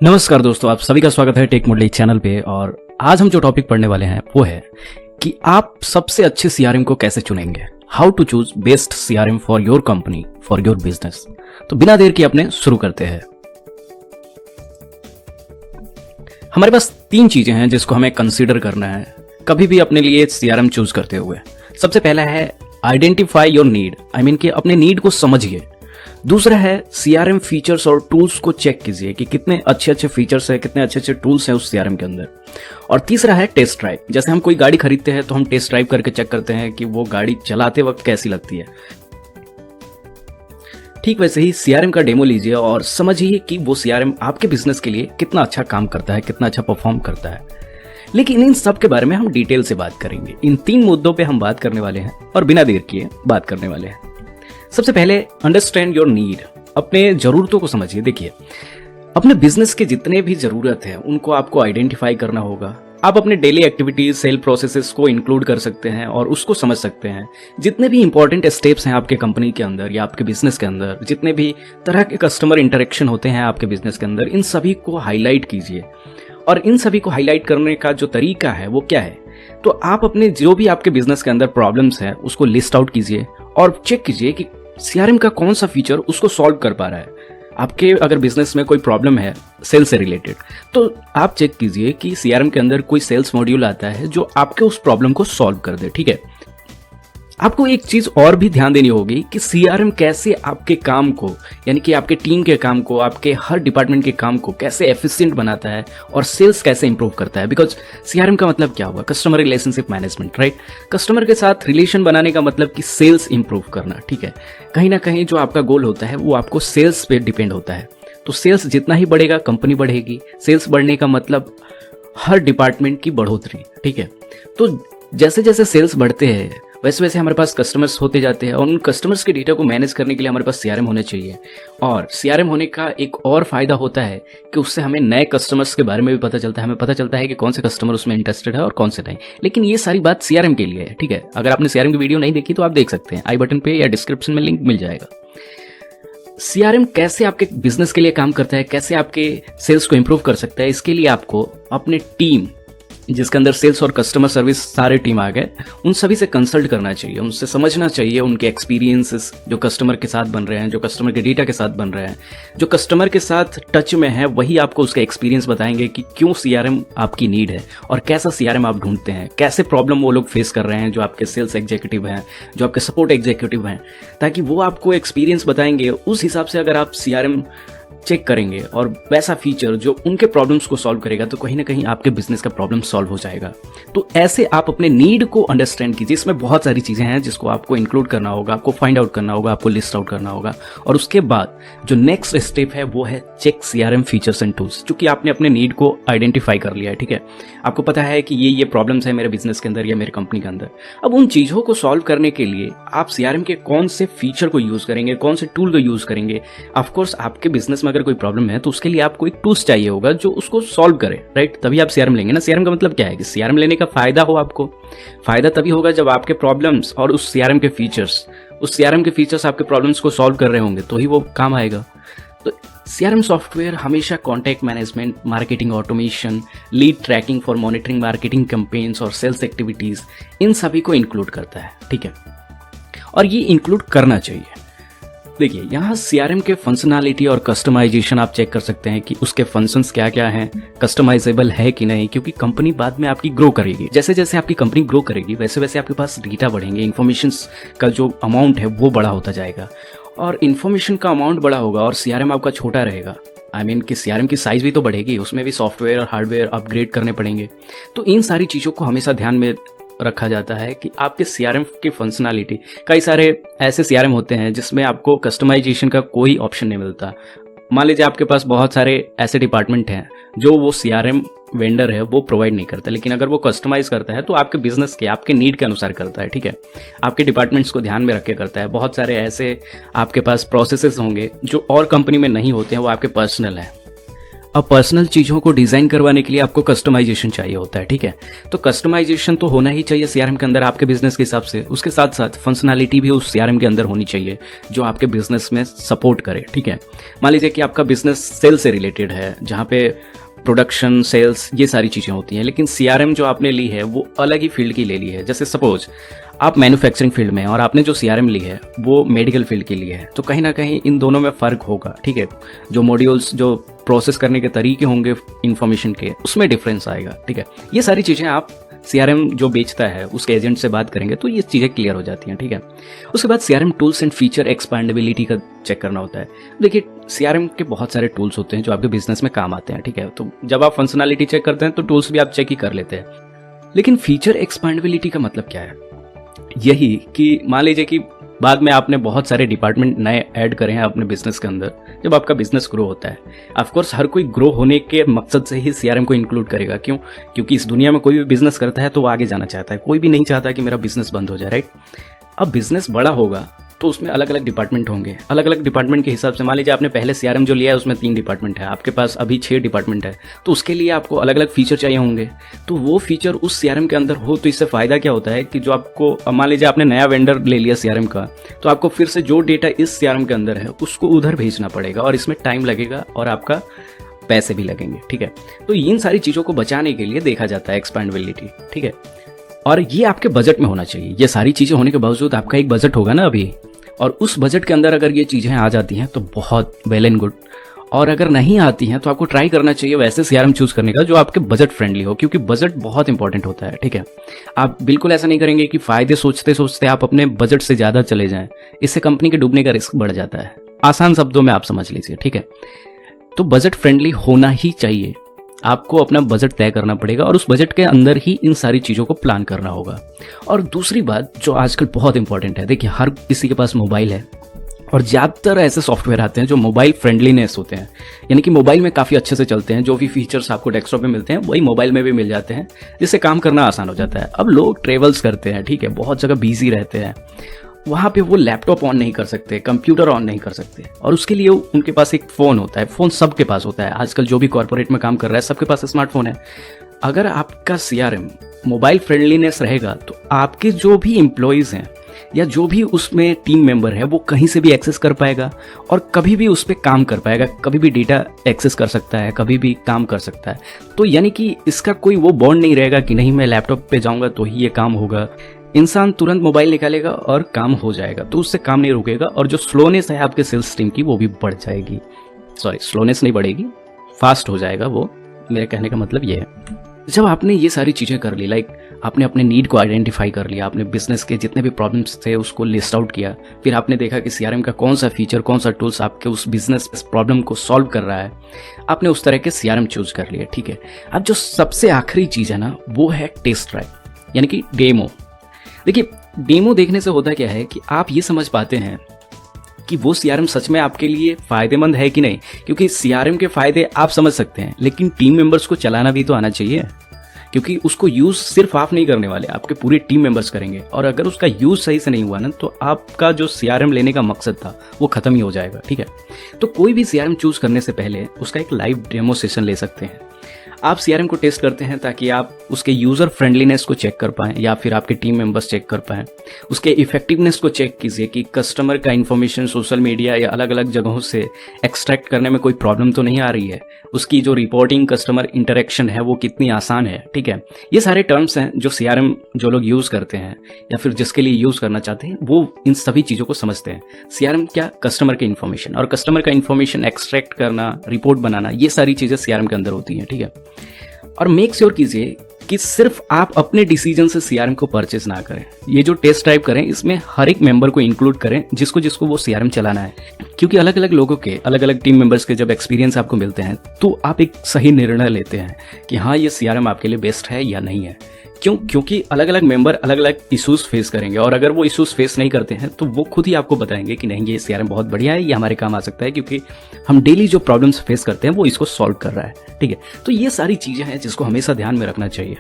नमस्कार दोस्तों, आप सभी का स्वागत है टेक मुरली चैनल पे। और आज हम जो टॉपिक पढ़ने वाले हैं वो है कि आप सबसे अच्छे सीआरएम को कैसे चुनेंगे। How to choose best CRM for your company, for your business. तो बिना देर के अपने शुरू करते हैं। हमारे पास 3 चीजें हैं जिसको हमें कंसीडर करना है कभी भी अपने लिए सीआरएम चूज करते हुए। सबसे पहला है identify your need, I mean कि अपने नीड को समझिए। दूसरा है सीआरएम फीचर्स और टूल्स को चेक कीजिए कि कितने अच्छे अच्छे फीचर्स हैं, कितने अच्छे अच्छे टूल्स हैं उस सीआरएम के अंदर। और तीसरा है टेस्ट ड्राइव। जैसे हम कोई गाड़ी खरीदते हैं तो हम टेस्ट ड्राइव करके चेक करते हैं कि वो गाड़ी चलाते वक्त कैसी लगती है। ठीक वैसे ही सीआरएम का डेमो लीजिए और समझिए कि वो सीआरएम आपके बिजनेस के लिए कितना अच्छा काम करता है, कितना अच्छा परफॉर्म करता है। लेकिन इन सब के बारे में हम डिटेल से बात करेंगे। इन 3 मुद्दों पे हम बात करने वाले हैं और बिना देर किए बात करने वाले हैं। सबसे पहले अंडरस्टैंड योर नीड, अपने जरूरतों को समझिए। देखिए, अपने बिजनेस के जितने भी जरूरत है उनको आपको आइडेंटिफाई करना होगा। आप अपने डेली एक्टिविटीज, सेल प्रोसेसेस को इंक्लूड कर सकते हैं और उसको समझ सकते हैं। जितने भी इंपॉर्टेंट स्टेप्स हैं आपके कंपनी के अंदर या आपके बिजनेस के अंदर, जितने भी तरह के कस्टमर इंटरेक्शन होते हैं आपके बिजनेस के अंदर, इन सभी को हाईलाइट कीजिए। और इन सभी को हाईलाइट करने का जो तरीका है वो क्या है, तो आप अपने जो भी आपके बिजनेस के अंदर प्रॉब्लम्स है उसको लिस्ट आउट कीजिए और चेक कीजिए कि सीआरएम का कौन सा फीचर उसको सॉल्व कर पा रहा है। आपके अगर बिजनेस में कोई प्रॉब्लम है सेल्स से रिलेटेड, तो आप चेक कीजिए कि सीआरएम के अंदर कोई सेल्स मॉड्यूल आता है जो आपके उस प्रॉब्लम को सॉल्व कर दे। ठीक है, आपको एक चीज और भी ध्यान देनी होगी कि सीआरएम कैसे आपके काम को, यानी कि आपके टीम के काम को, आपके हर डिपार्टमेंट के काम को कैसे एफिशिएंट बनाता है और सेल्स कैसे इंप्रूव करता है। बिकॉज सीआरएम का मतलब क्या हुआ? Customer relationship management, right. Customer के साथ रिलेशन बनाने का मतलब कि सेल्स इंप्रूव करना। ठीक है, कहीं ना कहीं जो आपका गोल होता है वो आपको सेल्स पे डिपेंड होता है। तो सेल्स जितना ही बढ़ेगा कंपनी बढ़ेगी। सेल्स बढ़ने का मतलब हर डिपार्टमेंट की बढ़ोतरी। ठीक है, तो जैसे जैसे सेल्स बढ़ते हैं वैसे वैसे हमारे पास कस्टमर्स होते जाते हैं और उन कस्टमर्स के डेटा को मैनेज करने के लिए हमारे पास सीआरएम होने चाहिए। और सीआरएम होने का एक और फायदा होता है कि उससे हमें नए कस्टमर्स के बारे में भी पता चलता है। हमें पता चलता है कि कौन से कस्टमर उसमें इंटरेस्टेड है और कौन से नहीं। लेकिन ये सारी बात सीआरएम के लिए है। ठीक है, अगर आपने सीआरएम की वीडियो नहीं देखी तो आप देख सकते हैं, आई बटन पे या डिस्क्रिप्शन में लिंक मिल जाएगा। सीआरएम कैसे आपके बिजनेस के लिए काम करता है, कैसे आपके सेल्स को इंप्रूव कर सकता है, इसके लिए आपको अपने टीम, जिसके अंदर सेल्स और कस्टमर सर्विस सारे टीम आ गए, उन सभी से कंसल्ट करना चाहिए। उनसे समझना चाहिए उनके एक्सपीरियंसेस जो कस्टमर के साथ बन रहे हैं, जो कस्टमर के डेटा के साथ बन रहे हैं। जो कस्टमर के साथ टच में है वही आपको उसका एक्सपीरियंस बताएंगे कि क्यों सीआरएम आपकी नीड है और कैसा सीआरएम आप ढूंढते हैं, कैसे प्रॉब्लम वो लोग फेस कर रहे हैं जो आपके सेल्स एग्जीक्यूटिव हैं, जो आपके सपोर्ट एग्जीक्यूटिव हैं, ताकि वो आपको एक्सपीरियंस बताएंगे। उस हिसाब से अगर आप सीआरएम चेक करेंगे और वैसा फीचर जो उनके प्रॉब्लम्स को सॉल्व करेगा, तो कहीं ना कहीं आपके बिजनेस का प्रॉब्लम सॉल्व हो जाएगा। तो ऐसे आप अपने नीड को अंडरस्टैंड कीजिए। इसमें बहुत सारी चीजें हैं जिसको आपको इंक्लूड करना होगा, आपको फाइंड आउट करना होगा, आपको लिस्ट आउट करना होगा। और उसके बाद जो नेक्स्ट स्टेप है वो है check CRM features and tools. चूंकि आपने अपने नीड को आइडेंटिफाई कर लिया है, ठीक है, आपको पता है कि ये प्रॉब्लम्स है मेरे बिजनेस के अंदर या मेरे कंपनी के अंदर। अब उन चीजों को सॉल्व करने के लिए आप सीआरएम के कौन से फीचर को यूज करेंगे, कौन से टूल को यूज करेंगे। ऑफकोर्स आपके बिजनेस में अगर कोई प्रॉब्लम है तो उसके लिए आपको एक टूल्स चाहिए होगा जो उसको सॉल्व करे, राइट। तभी आप सीआरएम लेंगे ना। सीआरएम का मतलब क्या है कि सीआरएम लेने का फायदा हो आपको। फायदा तभी होगा जब आपके प्रॉब्लम्स और उस सीआरएम के फीचर्स आपके प्रॉब्लम्स को सॉल्व कर रहे होंगे, तो ही वो काम आएगा। तो सीआरएम सॉफ्टवेयर हमेशा contact management, marketing automation, lead tracking for monitoring marketing campaigns और सेल्स एक्टिविटीज, इन सभी को इंक्लूड करता है। ठीक है, और ये इंक्लूड करना चाहिए। देखिए, यहाँ सीआरएम के फंक्शनैलिटी और कस्टमाइजेशन आप चेक कर सकते हैं कि उसके फंक्शंस क्या क्या हैं, कस्टमाइजेबल है कि नहीं। क्योंकि कंपनी बाद में आपकी ग्रो करेगी। जैसे जैसे आपकी कंपनी ग्रो करेगी वैसे वैसे आपके पास डेटा बढ़ेंगे, इन्फॉर्मेशन का जो अमाउंट है वो बड़ा होता जाएगा। और इन्फॉर्मेशन का अमाउंट बड़ा होगा और सीआरएम आपका छोटा रहेगा। आई मीन कि सीआरएम की साइज भी तो बढ़ेगी, उसमें भी सॉफ्टवेयर और हार्डवेयर अपग्रेड करने पड़ेंगे। तो इन सारी चीज़ों को हमेशा ध्यान में रखा जाता है कि आपके सीआरएम की फंक्शनैलिटी, कई सारे ऐसे सीआरएम होते हैं जिसमें आपको कस्टमाइजेशन का कोई ऑप्शन नहीं मिलता। मान लीजिए आपके पास बहुत सारे ऐसे डिपार्टमेंट हैं जो वो सीआरएम वेंडर है वो प्रोवाइड नहीं करता, लेकिन अगर वो कस्टमाइज करता है तो आपके बिजनेस के, आपके नीड के अनुसार करता है। ठीक है, आपके डिपार्टमेंट्स को ध्यान में रख के करता है। बहुत सारे ऐसे आपके पास प्रोसेसेस होंगे जो और कंपनी में नहीं होते हैं, वो आपके पर्सनल है। अब पर्सनल चीज़ों को डिज़ाइन करवाने के लिए आपको कस्टमाइजेशन चाहिए होता है, ठीक है। तो कस्टमाइजेशन तो होना ही चाहिए सीआरएम के अंदर आपके बिजनेस के हिसाब से। उसके साथ साथ फंक्शनैलिटी भी उस सीआरएम के अंदर होनी चाहिए जो आपके बिजनेस में सपोर्ट करे, ठीक है। मान लीजिए कि आपका बिजनेस सेल से रिलेटेड है, जहाँ पे प्रोडक्शन, सेल्स, ये सारी चीज़ें होती हैं, लेकिन सीआरएम जो आपने ली है वो अलग ही फील्ड की ले ली है। जैसे सपोज आप मैन्युफैक्चरिंग फील्ड में हैं और आपने जो सीआरएम ली है वो मेडिकल फील्ड के लिए है, तो कहीं ना कहीं इन दोनों में फ़र्क होगा, ठीक है। जो मॉड्यूल्स, जो प्रोसेस करने के तरीके होंगे इन्फॉर्मेशन के, उसमें डिफरेंस आएगा, ठीक है। ये सारी चीज़ें आप सीआरएम जो बेचता है उसके एजेंट से बात करेंगे तो ये चीज़ें क्लियर हो जाती हैं, ठीक है। उसके बाद सीआरएम टूल्स एंड फीचर एक्सपेंडेबिलिटी का चेक करना होता है। देखिए, सीआरएम के बहुत सारे टूल्स होते हैं जो आपके बिजनेस में काम आते हैं, ठीक है। तो जब आप फंक्शनैलिटी चेक करते हैं तो टूल्स भी आप चेक ही कर लेते हैं, लेकिन फीचर एक्सपेंडेबिलिटी का मतलब क्या है? यही कि मान लीजिए कि बाद में आपने बहुत सारे डिपार्टमेंट नए ऐड करे हैं अपने बिजनेस के अंदर, जब आपका बिजनेस ग्रो होता है। ऑफ कोर्स हर कोई ग्रो होने के मकसद से ही सीआरएम को इंक्लूड करेगा। क्यों? क्योंकि इस दुनिया में कोई भी बिजनेस करता है तो वो आगे जाना चाहता है, कोई भी नहीं चाहता कि मेरा बिजनेस बंद हो जाए, राइट। अब बिजनेस बड़ा होगा तो उसमें अलग अलग डिपार्टमेंट होंगे, अलग अलग डिपार्टमेंट के हिसाब से। मान लीजिए आपने पहले सीआरएम जो लिया है उसमें 3 डिपार्टमेंट है, आपके पास अभी 6 डिपार्टमेंट है, तो उसके लिए आपको अलग अलग फीचर चाहिए होंगे। तो वो फीचर उस सीआरएम के अंदर हो तो इससे फ़ायदा क्या होता है कि जो आपको, मान लीजिए आपने नया वेंडर ले लिया सीआरएम का, तो आपको फिर से जो डेटा इस सीआरएम के अंदर है उसको उधर भेजना पड़ेगा और इसमें टाइम लगेगा और आपका पैसे भी लगेंगे, ठीक है। तो इन सारी चीज़ों को बचाने के लिए देखा जाता है एक्सपेंडेबिलिटी, ठीक है। और ये आपके बजट में होना चाहिए। ये सारी चीज़ें होने के बावजूद आपका एक बजट होगा ना अभी, और उस बजट के अंदर अगर ये चीज़ें आ जाती हैं तो बहुत वेल एंड गुड, और अगर नहीं आती हैं तो आपको ट्राई करना चाहिए वैसे सीआरएम चूज करने का जो आपके बजट फ्रेंडली हो, क्योंकि बजट बहुत इंपॉर्टेंट होता है, ठीक है। आप बिल्कुल ऐसा नहीं करेंगे कि फ़ायदे सोचते सोचते आप अपने बजट से ज़्यादा चले जाएं, इससे कंपनी के डूबने का रिस्क बढ़ जाता है। आसान शब्दों में आप समझ लीजिए, ठीक है। तो बजट फ्रेंडली होना ही चाहिए, आपको अपना बजट तय करना पड़ेगा और उस बजट के अंदर ही इन सारी चीज़ों को प्लान करना होगा। और दूसरी बात जो आजकल बहुत इंपॉर्टेंट है, देखिए हर किसी के पास मोबाइल है और ज़्यादातर ऐसे सॉफ्टवेयर आते हैं जो मोबाइल फ्रेंडलीनेस होते हैं, यानी कि मोबाइल में काफ़ी अच्छे से चलते हैं। जो भी फीचर्स आपको डेस्कटॉप में मिलते हैं वही मोबाइल में भी मिल जाते हैं, जिससे काम करना आसान हो जाता है। अब लोग ट्रेवल्स करते हैं, ठीक है, बहुत जगह बिजी रहते हैं, वहाँ पे वो लैपटॉप ऑन नहीं कर सकते, कंप्यूटर ऑन नहीं कर सकते, और उसके लिए उनके पास एक फ़ोन होता है। फ़ोन सबके पास होता है आजकल, जो भी कॉर्पोरेट में काम कर रहा है सबके पास स्मार्टफोन है। अगर आपका सीआरएम मोबाइल फ्रेंडलीनेस रहेगा तो आपके जो भी एम्प्लॉयज़ हैं या जो भी उसमें टीम मेंबर है वो कहीं से भी एक्सेस कर पाएगा और कभी भी उस पर काम कर पाएगा, कभी भी डेटा एक्सेस कर सकता है, कभी भी काम कर सकता है। तो यानी कि इसका कोई वो बॉन्ड नहीं रहेगा कि नहीं मैं लैपटॉप पे जाऊँगा तो ही ये काम होगा। इंसान तुरंत मोबाइल निकालेगा और काम हो जाएगा, तो उससे काम नहीं रुकेगा और जो स्लोनेस है आपके सेल्स टीम की वो भी बढ़ जाएगी। सॉरी, स्लोनेस नहीं बढ़ेगी, फास्ट हो जाएगा वो, मेरे कहने का मतलब ये है। जब आपने ये सारी चीज़ें कर ली, लाइक आपने अपने नीड को आइडेंटिफाई कर लिया, आपने बिजनेस के जितने भी प्रॉब्लम्स थे उसको लिस्ट आउट किया, फिर आपने देखा कि सीआरएम का कौन सा फीचर, कौन सा टूल्स आपके उस बिजनेस प्रॉब्लम को सॉल्व कर रहा है, आपने उस तरह के सीआरएम चूज कर लिए, ठीक है। अब जो सबसे आखिरी चीज़ है ना वो है टेस्ट ड्राइव, यानी कि डेमो। देखिए, डेमो देखने से होता क्या है कि आप ये समझ पाते हैं कि वो सीआरएम सच में आपके लिए फ़ायदेमंद है कि नहीं, क्योंकि सीआरएम के फ़ायदे आप समझ सकते हैं लेकिन टीम मेंबर्स को चलाना भी तो आना चाहिए, क्योंकि उसको यूज़ सिर्फ आप नहीं करने वाले, आपके पूरे टीम मेंबर्स करेंगे, और अगर उसका यूज़ सही से नहीं हुआ ना तो आपका जो सीआरएम लेने का मकसद था वो ख़त्म ही हो जाएगा, ठीक है। तो कोई भी सीआरएम चूज़ करने से पहले उसका एक लाइव डेमो सेशन ले सकते हैं। आप सीआरएम को टेस्ट करते हैं ताकि आप उसके यूज़र फ्रेंडलीनेस को चेक कर पाएँ या फिर आपके टीम मेंबर्स चेक कर पाएँ। उसके इफेक्टिवनेस को चेक कीजिए कि कस्टमर का इन्फॉर्मेशन सोशल मीडिया या अलग अलग जगहों से एक्सट्रैक्ट करने में कोई प्रॉब्लम तो नहीं आ रही है, उसकी जो रिपोर्टिंग कस्टमर इंटरेक्शन है वो कितनी आसान है, ठीक है। ये सारे टर्म्स हैं जो सीआरएम जो लोग यूज़ करते हैं या फिर जिसके लिए यूज़ करना चाहते हैं वो इन सभी चीज़ों को समझते हैं। सीआरएम क्या, कस्टमर के इन्फॉर्मेशन, और कस्टमर का इन्फॉर्मेशन एक्सट्रैक्ट करना, रिपोर्ट बनाना, ये सारी चीज़ें सीआरएम के अंदर होती हैं, ठीक है। और मेक श्योर कीजिए कि सिर्फ आप अपने डिसीजन से सीआरएम को परचेज ना करें। ये जो टेस्ट ड्राइव करें इसमें हर एक मेंबर को इंक्लूड करें जिसको जिसको वो सीआरएम चलाना है, क्योंकि अलग अलग लोगों के, अलग अलग टीम मेंबर्स के जब एक्सपीरियंस आपको मिलते हैं तो आप एक सही निर्णय लेते हैं कि हाँ ये सीआरएम आपके लिए बेस्ट है या नहीं है। क्यों? क्योंकि अलग अलग मेंबर अलग अलग इश्यूज फेस करेंगे और अगर वो इश्यूज फेस नहीं करते हैं तो वो खुद ही आपको बताएंगे कि नहीं ये सीआरएम बहुत बढ़िया है, ये हमारे काम आ सकता है, क्योंकि हम डेली जो प्रॉब्लम्स फेस करते हैं वो इसको सॉल्व कर रहा है, ठीक है। तो ये सारी चीज़ें हैं जिसको हमेशा ध्यान में रखना चाहिए।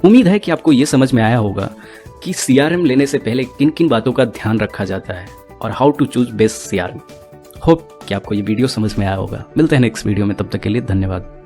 उम्मीद है कि आपको ये समझ में आया होगा कि सीआरएम लेने से पहले किन किन बातों का ध्यान रखा जाता है और how to choose best CRM. Hope कि आपको ये वीडियो समझ में आया होगा। मिलते हैं नेक्स्ट वीडियो में, तब तक के लिए धन्यवाद।